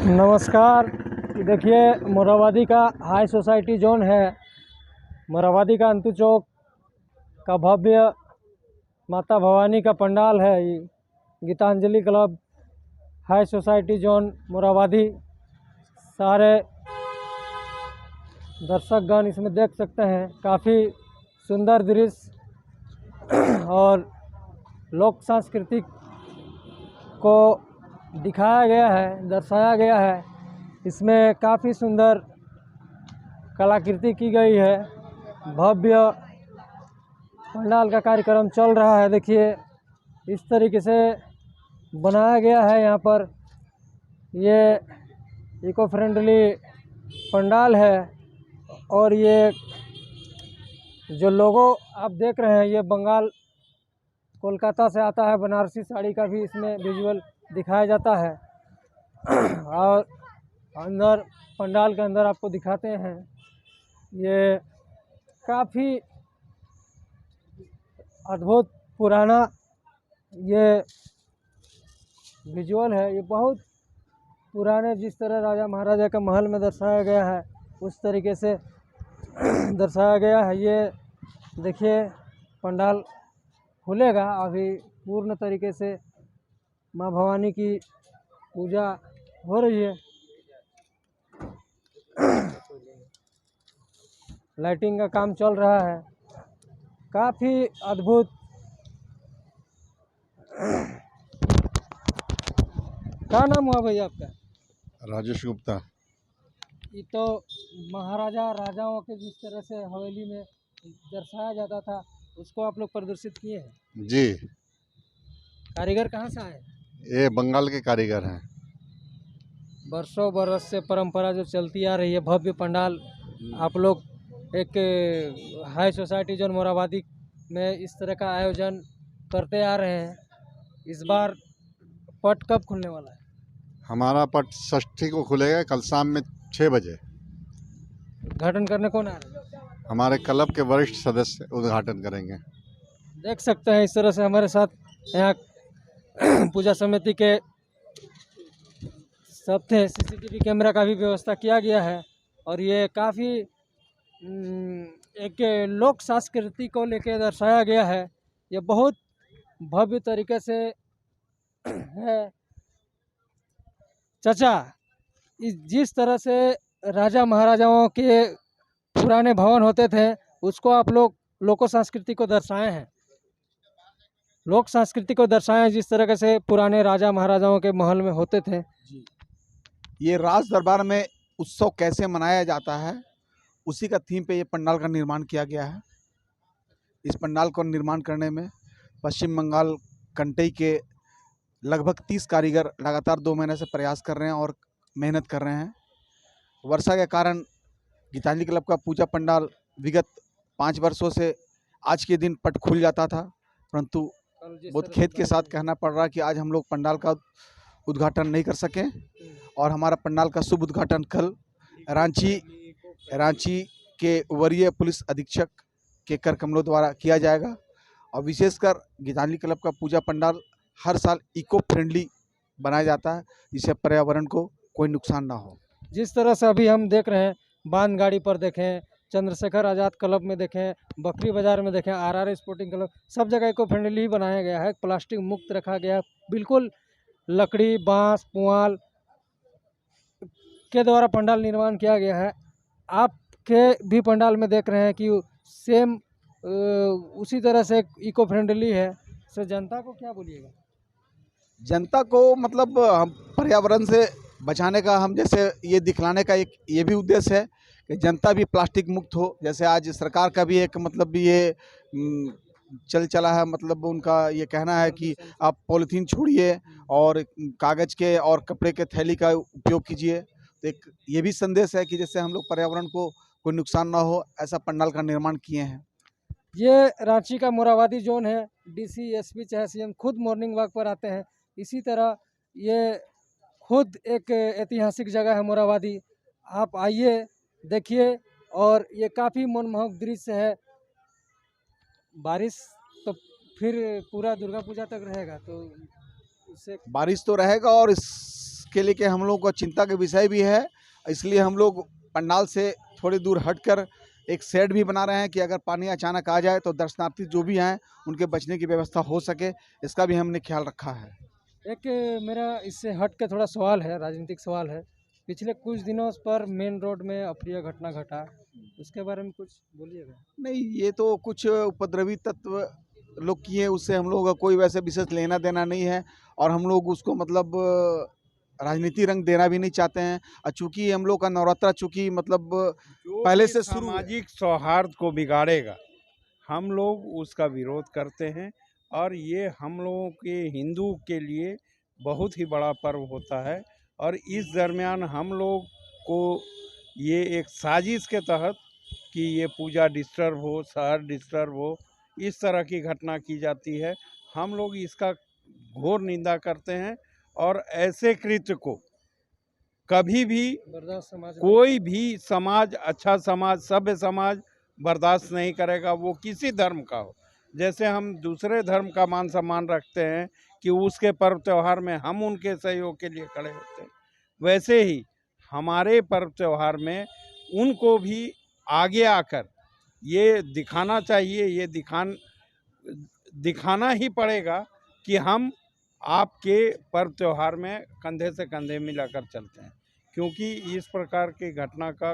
नमस्कार। देखिए, मोराबादी का हाई सोसाइटी जोन है। मोराबादी का अंतु चौक का भव्य माता भवानी का पंडाल है। ये Gitanjali club high society zone Morabadi. सारे दर्शकगण इसमें देख सकते हैं। काफ़ी सुंदर दृश्य और लोक सांस्कृतिक को दिखाया गया है, दर्शाया गया है। इसमें काफ़ी सुंदर कलाकृति की गई है। भव्य पंडाल का कार्यक्रम चल रहा है। देखिए, इस तरीके से बनाया गया है। यहाँ पर ये इको फ्रेंडली पंडाल है और ये जो लोगो आप देख रहे हैं, ये बंगाल कोलकाता से आता है। बनारसी साड़ी का भी इसमें विजुअल दिखाया जाता है। और अंदर पंडाल के अंदर आपको दिखाते हैं, ये काफ़ी अद्भुत पुराना ये विजुअल है। ये बहुत पुराने, जिस तरह राजा महाराजा का महल में दर्शाया गया है उस तरीके से दर्शाया गया है। ये देखिए, पंडाल खुलेगा। अभी पूर्ण तरीके से माँ भवानी की पूजा हो रही है। लाइटिंग का काम चल रहा है। काफ़ी अद्भुत। क्या नाम हुआ भैया आपका? राजेश गुप्ता। ये तो महाराजा राजाओं के जिस तरह से हवेली में दर्शाया जाता था, उसको आप लोग प्रदर्शित किए हैं। जी, कारीगर कहाँ से आए? ये बंगाल के कारीगर हैं। बरसों बरस से परंपरा जो चलती आ रही है, भव्य पंडाल आप लोग एक हाई सोसाइटी जोन मोराबादी में इस तरह का आयोजन करते आ रहे हैं। इस बार पट कब खुलने वाला है? हमारा पट षष्ठी को खुलेगा, कल शाम में 6 बजे। उद्घाटन करने कौन आ रहे हैं? हमारे क्लब के वरिष्ठ सदस्य उद्घाटन करेंगे। देख सकते हैं, इस तरह से हमारे साथ यहाँ पूजा समिति के सब थे। सीसीटीवी कैमरा का भी व्यवस्था किया गया है। और ये काफ़ी एक लोक संस्कृति को लेकर दर्शाया गया है। ये बहुत भव्य तरीके से है। चाचा, जिस तरह से राजा महाराजाओं के पुराने भवन होते थे, उसको आप लोग लोक संस्कृति को दर्शाए हैं। लोक संस्कृति को दर्शाएं जिस तरह से पुराने राजा महाराजाओं के महल में होते थे। ये राज दरबार में उत्सव कैसे मनाया जाता है, उसी का थीम पे ये पंडाल का निर्माण किया गया है। इस पंडाल को निर्माण करने में पश्चिम बंगाल कंटई के लगभग 30 कारीगर लगातार 2 महीने से प्रयास कर रहे हैं और मेहनत कर रहे हैं। वर्षा के कारण गीतांजलि क्लब का पूजा पंडाल विगत 5 वर्षों से आज के दिन पट खुल जाता था, परंतु बहुत खेद के साथ कहना पड़ रहा है कि आज हम लोग पंडाल का उद्घाटन नहीं कर सके। और हमारा पंडाल का शुभ उद्घाटन कल रांची के वरीय पुलिस अधीक्षक के कर कमलों द्वारा किया जाएगा। और विशेषकर गीतांजलि क्लब का पूजा पंडाल हर साल इको फ्रेंडली बनाया जाता है, जिससे पर्यावरण को कोई नुकसान ना हो। जिस तरह से अभी हम देख रहे हैं, बांध गाड़ी पर देखें, चंद्रशेखर आज़ाद क्लब में देखें, बकरी बाज़ार में देखें, आरआर स्पोर्टिंग क्लब, सब जगह इको फ्रेंडली ही बनाया गया है। प्लास्टिक मुक्त रखा गया है। बिल्कुल लकड़ी, बांस, पुआल के द्वारा पंडाल निर्माण किया गया है। आपके भी पंडाल में देख रहे हैं कि सेम उसी तरह से इको फ्रेंडली है। सो जनता को क्या बोलिएगा? जनता को मतलब हम पर्यावरण से बचाने का, हम जैसे ये दिखलाने का एक ये भी उद्देश्य है कि जनता भी प्लास्टिक मुक्त हो। जैसे आज सरकार का भी एक मतलब ये चला है, मतलब उनका ये कहना है कि आप पॉलीथीन छोड़िए और कागज़ के और कपड़े के थैली का उपयोग कीजिए। तो एक ये भी संदेश है कि जैसे हम लोग पर्यावरण को कोई नुकसान ना हो, ऐसा पंडाल का निर्माण किए हैं। ये रांची का मोराबादी जोन है। डीसी, एसपी चाहे सीएम खुद मॉर्निंग वॉक पर आते हैं। इसी तरह ये खुद एक ऐतिहासिक जगह है मोराबादी। आप आइए, देखिए, और ये काफ़ी मनमोहक दृश्य है। बारिश तो फिर पूरा दुर्गा पूजा तक रहेगा, तो उससे बारिश तो रहेगा और इस इसके लिए कि हम लोगों को चिंता का विषय भी है, इसलिए हम लोग पंडाल से थोड़ी दूर हटकर एक शेड भी बना रहे हैं कि अगर पानी अचानक आ जाए तो दर्शनार्थी जो भी हैं उनके बचने की व्यवस्था हो सके, इसका भी हमने ख्याल रखा है। एक मेरा इससे हट के थोड़ा सवाल है, राजनीतिक सवाल है। पिछले कुछ दिनों पर मेन रोड में अप्रिय घटना घटा, उसके बारे में कुछ बोलिएगा। नहीं, ये तो कुछ उपद्रवी तत्व लोग किए, उससे हम लोगों का कोई वैसे विशेष लेना देना नहीं है और हम लोग उसको मतलब राजनीति रंग देना भी नहीं चाहते हैं। और चूंकि हम लोग का नवरात्रा चूंकि मतलब पहले से शुरू सामाजिक सौहार्द को बिगाड़ेगा, हम लोग उसका विरोध करते हैं। और ये हम लोगों के हिंदू के लिए बहुत ही बड़ा पर्व होता है और इस दरमियान हम लोग को ये एक साजिश के तहत कि ये पूजा डिस्टर्ब हो, शहर डिस्टर्ब हो, इस तरह की घटना की जाती है। हम लोग इसका घोर निंदा करते हैं और ऐसे कृत्य को कभी भी बर्दाश्त समाज में कोई भी समाज, अच्छा समाज, सभ्य समाज बर्दाश्त नहीं करेगा, वो किसी धर्म का हो। जैसे हम दूसरे धर्म का मान सम्मान रखते हैं कि उसके पर्व त्यौहार में हम उनके सहयोग के लिए खड़े होते हैं, वैसे ही हमारे पर्व त्यौहार में उनको भी आगे आकर ये दिखाना चाहिए, ये दिखाना ही पड़ेगा कि हम आपके पर्व त्यौहार में कंधे से कंधे मिलाकर चलते हैं, क्योंकि इस प्रकार की घटना का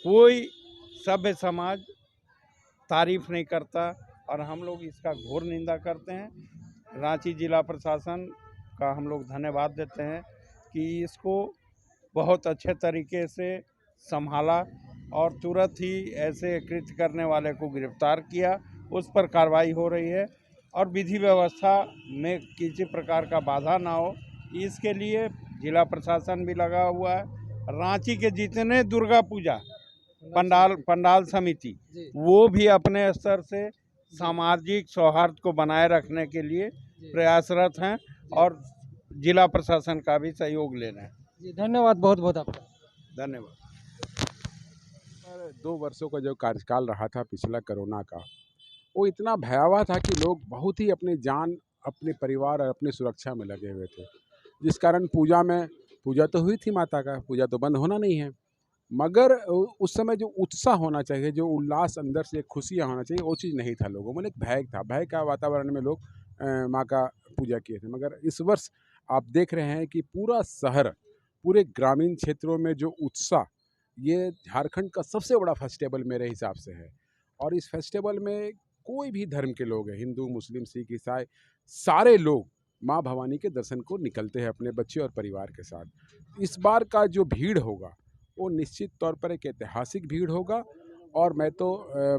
कोई सभ्य समाज तारीफ नहीं करता और हम लोग इसका घोर निंदा करते हैं। रांची जिला प्रशासन का हम लोग धन्यवाद देते हैं कि इसको बहुत अच्छे तरीके से संभाला और तुरंत ही ऐसे कृत्य करने वाले को गिरफ्तार किया, उस पर कार्रवाई हो रही है और विधि व्यवस्था में किसी प्रकार का बाधा ना हो, इसके लिए जिला प्रशासन भी लगा हुआ है। रांची के जितने दुर्गा पूजा पंडाल समिति जी, वो भी अपने स्तर से सामाजिक सौहार्द को बनाए रखने के लिए प्रयासरत हैं और जिला प्रशासन का भी सहयोग ले रहे हैं। जी, धन्यवाद बहुत बहुत आपका। धन्यवाद। 2 वर्षों का जो कार्यकाल रहा था पिछला कोरोना का, वो इतना भयावह था कि लोग बहुत ही अपनी जान, अपने परिवार और अपनी सुरक्षा में लगे हुए थे, जिस कारण पूजा तो हुई थी माता का, पूजा तो बंद होना नहीं है, मगर उस समय जो उत्साह होना चाहिए, जो उल्लास अंदर से खुशियाँ होना चाहिए, वो चीज़ नहीं था लोगों में। एक भय था, भय का वातावरण में लोग माँ का पूजा किए थे। मगर इस वर्ष आप देख रहे हैं कि पूरा शहर, पूरे ग्रामीण क्षेत्रों में जो उत्साह, ये झारखंड का सबसे बड़ा फेस्टिवल मेरे हिसाब से है। और इस फेस्टिवल में कोई भी धर्म के लोग हैं, हिंदू, मुस्लिम, सिख, ईसाई, सारे लोग माँ भवानी के दर्शन को निकलते हैं अपने बच्चे और परिवार के साथ। इस बार का जो भीड़ होगा वो निश्चित तौर पर एक ऐतिहासिक भीड़ होगा और मैं तो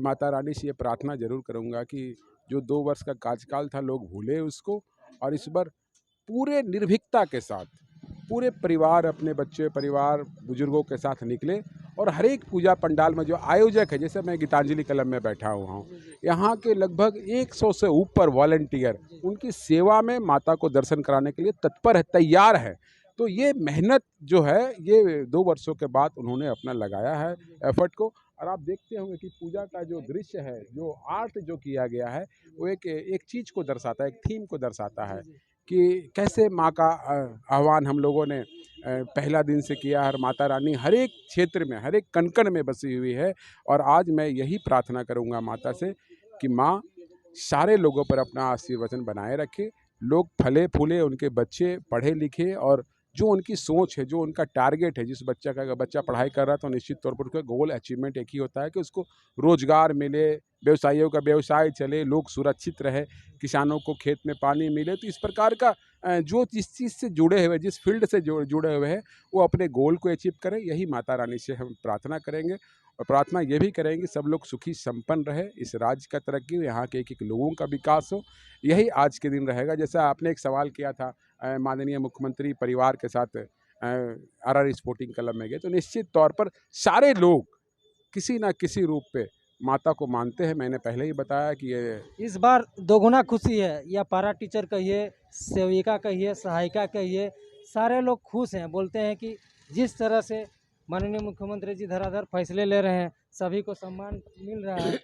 माता रानी से ये प्रार्थना जरूर करूँगा कि जो 2 वर्ष का कार्यकाल था लोग भूले उसको और इस बार पूरे निर्भीकता के साथ पूरे परिवार, अपने बच्चे, परिवार, बुजुर्गों के साथ निकले और हर एक पूजा पंडाल में जो आयोजक है, जैसे मैं गीतांजलि क्लब में बैठा हुआ हूँ, यहाँ के लगभग 100 से ऊपर वॉलंटियर उनकी सेवा में माता को दर्शन कराने के लिए तत्पर है, तैयार है। तो ये मेहनत जो है ये 2 वर्षों के बाद उन्होंने अपना लगाया है एफर्ट को। और आप देखते होंगे कि पूजा का जो दृश्य है, जो आर्ट जो किया गया है, वो एक चीज़ को दर्शाता है, एक थीम को दर्शाता है कि कैसे माँ का आह्वान हम लोगों ने पहला दिन से किया है। माता रानी हर एक क्षेत्र में, हर एक कण-कण में बसी हुई है और आज मैं यही प्रार्थना करूँगा माता से कि माँ सारे लोगों पर अपना आशीर्वचन बनाए रखे, लोग फले फूले, उनके बच्चे पढ़े लिखे और जो उनकी सोच है, जो उनका टारगेट है, जिस बच्चा का अगर बच्चा पढ़ाई कर रहा है तो निश्चित तौर पर उसका गोल अचीवमेंट एक ही होता है कि उसको रोजगार मिले, व्यवसायियों का व्यवसाय चले, लोग सुरक्षित रहे, किसानों को खेत में पानी मिले। तो इस प्रकार का जो जिस चीज़ से जुड़े हुए, जिस फील्ड से जुड़े हुए हैं, वो अपने गोल को अचीव करें, यही माता रानी से हम प्रार्थना करेंगे। और प्रार्थना ये भी करेंगे सब लोग सुखी संपन्न रहे, इस राज्य का तरक्की हो, यहाँ के एक लोगों का विकास हो, यही आज के दिन रहेगा। जैसा आपने एक सवाल किया था, माननीय मुख्यमंत्री परिवार के साथ RR स्पोर्टिंग क्लब में गए, तो निश्चित तौर पर सारे लोग किसी न किसी रूप पे माता को मानते हैं। मैंने पहले ही बताया कि ये इस बार दोगुना खुशी है, या पारा टीचर कहिए, सेविका कहिए, सहायिका कहिए, सारे लोग खुश हैं। बोलते हैं कि जिस तरह से माननीय मुख्यमंत्री जी धराधर फैसले ले रहे हैं, सभी को सम्मान मिल रहा है।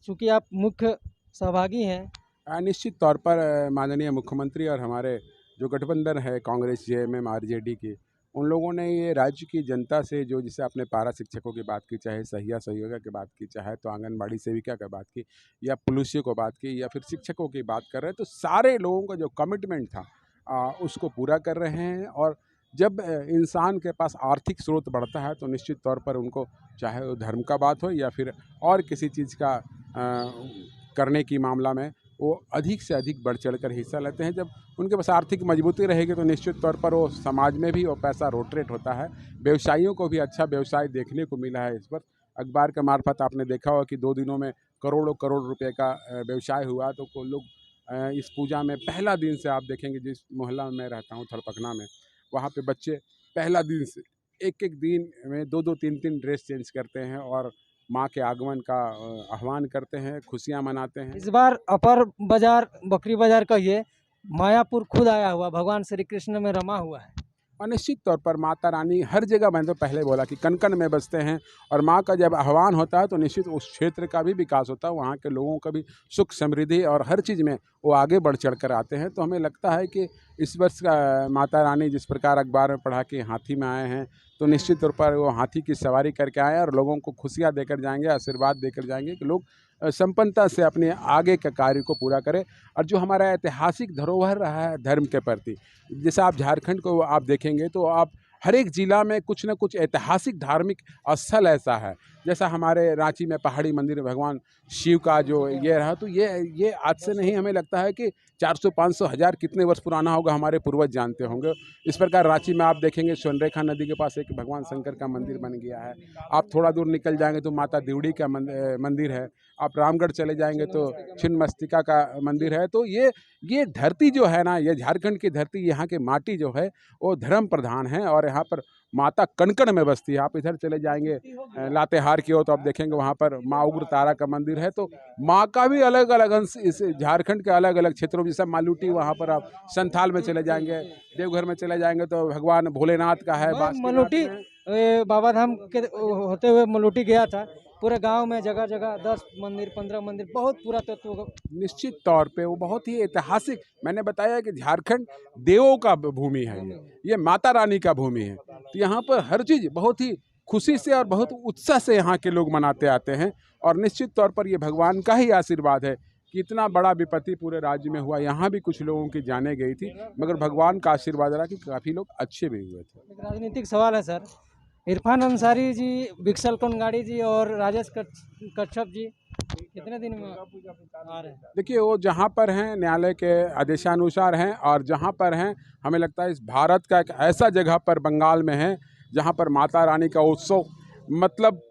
चूँकि आप मुख्य सहभागी हैं। निश्चित तौर पर माननीय मुख्यमंत्री और हमारे जो गठबंधन है कांग्रेस जेएमएम आरजेडी की, उन लोगों ने ये राज्य की जनता से जो जैसे आपने पारा शिक्षकों की बात की, चाहे सहिया सहयोगिका की बात की, चाहे तो आंगनबाड़ी सेविका की बात की, या पुलिसियों को बात की, या फिर शिक्षकों की बात कर रहे हैं, तो सारे लोगों का जो कमिटमेंट था उसको पूरा कर रहे हैं। और जब इंसान के पास आर्थिक स्रोत बढ़ता है तो निश्चित तौर पर उनको, चाहे वो धर्म का बात हो या फिर और किसी चीज़ का करने की मामला में, वो अधिक से अधिक बढ़ चढ़कर हिस्सा लेते हैं। जब उनके पास आर्थिक मजबूती रहेगी तो निश्चित तौर पर वो समाज में भी वो पैसा रोटेट होता है। व्यवसायियों को भी अच्छा व्यवसाय देखने को मिला है। इस पर अखबार के मार्फत आपने देखा होगा कि 2 दिनों में करोड़ों करोड़ रुपए का व्यवसाय हुआ। तो को लोग इस पूजा में पहला दिन से आप देखेंगे, जिस मोहल्ला में मैं रहता हूँ थड़पकना में, वहाँ पे बच्चे पहला दिन से एक दिन में 2-2 3-3 ड्रेस चेंज करते हैं और माँ के आगमन का आह्वान करते हैं, खुशियाँ मनाते हैं। इस बार अपर बाजार, बकरी बाजार का ये मायापुर खुद आया हुआ, भगवान श्री कृष्ण में रमा हुआ है। और निश्चित तौर पर माता रानी हर जगह, मैंने तो पहले बोला कि कण कण में बसते हैं, और माँ का जब आह्वान होता है तो निश्चित उस क्षेत्र का भी विकास होता है, वहाँ के लोगों का भी सुख समृद्धि और हर चीज़ में वो आगे बढ़ चढ़ कर आते हैं। तो हमें लगता है कि इस वर्ष का माता रानी जिस प्रकार अखबार में पढ़ा कि हाथी में आए हैं, तो निश्चित तौर पर वो हाथी की सवारी करके आए और लोगों को खुशियाँ देकर जाएंगे, आशीर्वाद देकर जाएंगे कि लोग संपन्नता से अपने आगे के कार्य को पूरा करें। और जो हमारा ऐतिहासिक धरोहर रहा है धर्म के प्रति, जैसे आप झारखंड को आप देखेंगे तो आप हर एक ज़िला में कुछ न कुछ ऐतिहासिक धार्मिक स्थल ऐसा है। जैसा हमारे रांची में पहाड़ी मंदिर भगवान शिव का जो ये रहा, तो ये आज से नहीं, हमें लगता है कि 400 500 1000 कितने वर्ष पुराना होगा, हमारे पूर्वज जानते होंगे। इस प्रकार रांची में आप देखेंगे स्वर्णरेखा नदी के पास एक भगवान शंकर का मंदिर बन गया है। आप थोड़ा दूर निकल जाएंगे तो माता दिवड़ी का मंदिर है। आप रामगढ़ चले जाएंगे तो छिन्नमस्तिका का मंदिर है। तो ये धरती जो है ना, ये झारखंड की धरती, यहाँ की माटी जो है वो धर्म प्रधान है और यहाँ पर माता कण-कण में बसती है। आप इधर चले जाएंगे लातेहार की ओर तो आप देखेंगे वहाँ पर माँ उग्र तारा का मंदिर है। तो माँ का भी अलग अलग अंश इस झारखंड के अलग अलग क्षेत्रों में, जैसे मालूटी, वहाँ पर आप संथाल में चले जाएंगे, देवघर में चले जाएंगे तो भगवान भोलेनाथ का है। मलूटी बाबा धाम के होते हुए मलूटी गया था, पूरे गांव में जगह जगह 10 मंदिर 15 मंदिर, बहुत पुरातत्व। निश्चित तौर पे वो बहुत ही ऐतिहासिक, मैंने बताया कि झारखंड देवों का भूमि है, ये माता रानी का भूमि है। तो यहाँ पर हर चीज़ बहुत ही खुशी से और बहुत उत्साह से यहाँ के लोग मनाते आते हैं। और निश्चित तौर पर ये भगवान का ही आशीर्वाद है कि इतना बड़ा विपत्ति पूरे राज्य में हुआ, यहाँ भी कुछ लोगों की जाने गई थी, मगर भगवान का आशीर्वाद रहा कि काफ़ी लोग अच्छे भी हुए थे। एक राजनीतिक सवाल है सर, इरफान अंसारी जी, विक्सल कोनगाड़ी जी और राजेश कच्छप जी कितने दिन में आ रहे हैं? देखिए, वो जहाँ पर हैं न्यायालय के आदेशानुसार हैं, और जहाँ पर हैं हमें लगता है इस भारत का एक ऐसा जगह पर बंगाल में है जहाँ पर माता रानी का उत्सव, मतलब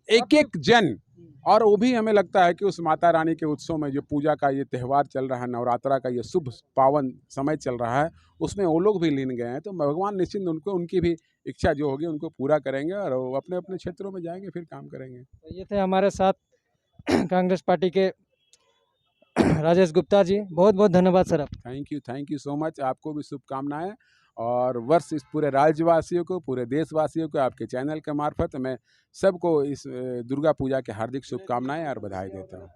एक एक जन, और वो भी हमें लगता है कि उस माता रानी के उत्सव में जो पूजा का ये त्यौहार चल रहा है, नवरात्रा का ये शुभ पावन समय चल रहा है, उसमें वो लोग भी लीन गए हैं। तो भगवान निश्चिंत उनको, उनकी भी इच्छा जो होगी उनको पूरा करेंगे और वो अपने अपने क्षेत्रों में जाएंगे, फिर काम करेंगे। तो ये थे हमारे साथ कांग्रेस पार्टी के राजेश गुप्ता जी, बहुत बहुत धन्यवाद सर। आप थैंक यू सो मच। आपको भी शुभकामनाएं, और वर्ष इस पूरे राज्यवासियों को, पूरे देशवासियों को आपके चैनल के मार्फत मैं सबको इस दुर्गा पूजा के हार्दिक शुभकामनाएं और बधाई देता हूं।